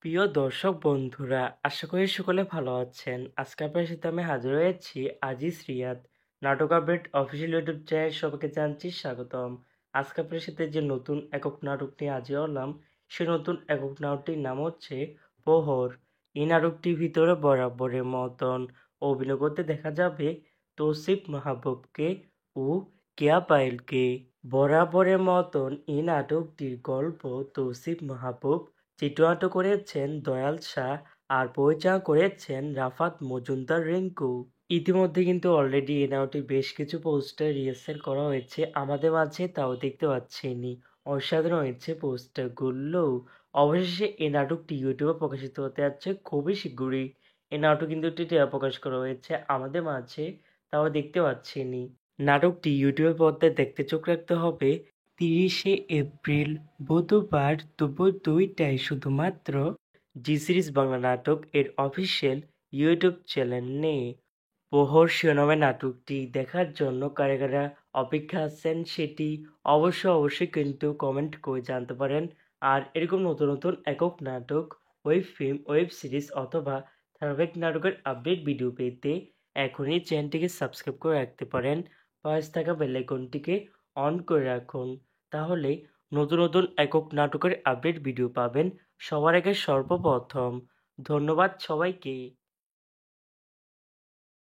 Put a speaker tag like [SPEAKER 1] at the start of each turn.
[SPEAKER 1] প্রিয় দর্শক বন্ধুরা, আশা করি সকলে ভালো আছেন। আজকে আপনার সাথে আমি হাজির হয়েছি আজিজ রিয়াদ। নাটক আপডেট অফিসিয়াল ইউটিউব চ্যানেল সবাইকে জানাচ্ছি স্বাগতম। আজকে আপনার সাথে যে নতুন একক নাটক নিয়ে হাজির হলাম, সে নতুন একক নাটকটির নাম হচ্ছে প্রহর। এই নাটকটির ভিতরে বরাবরের মতন অভিনয় করতে দেখা যাবে তৌসিফ মাহবুবকে ও কেয়া পায়েলকে। বরাবরের মতন এই নাটকটির গল্প তৌসিফ মাহবুব চিত্রায়িত করেছেন দয়াল শাহ আর পরিচালনা করেছেন রাফাত মজুমদার রিংকু। ইতিমধ্যে কিন্তু অলরেডি এই নাটকটির বেশ কিছু পোস্টার রিহার্সাল করা হয়েছে আমাদের মাঝে, তাও দেখতে পাচ্ছেনি। অসাধারণ হয়েছে পোস্টারগুলো। অবশেষে এই নাটকটি ইউটিউবে প্রকাশিত হতে যাচ্ছে খুবই শীঘ্রই। এই নাটক কিন্তু একটি ট্রেলার প্রকাশ করা হয়েছে আমাদের মাঝে, তাও দেখতে পাচ্ছেনি। নাটকটি ইউটিউবের পর্দায় দেখতে চোখ রাখতে হবে 30শে এপ্রিল বুধবার দুপুর 2টায় শুধুমাত্র জি সিরিজ বাংলা নাটক এর অফিসিয়াল ইউটিউব চ্যানেলে। প্রহর শিরোনামে নাটকটি দেখার জন্য কারা কারা অপেক্ষা আছেন সেটি অবশ্যই কিন্তু কমেন্ট করে জানতে পারেন। আর এরকম নতুন নতুন একক নাটক, ওয়েব ফিল্ম, ওয়েব সিরিজ অথবা ধারাবাহিক নাটকের আপডেট ভিডিও পেতে এখনই চ্যানেলটিকে সাবস্ক্রাইব করে রাখতে পারেন। পাশে থাকা বেল আইকনটিকে অন করে রাখুন, তাহলে নতুন নতুন একক নাটকের আপডেট ভিডিও পাবেন সবার আগে সর্বপ্রথম। ধন্যবাদ সবাইকে।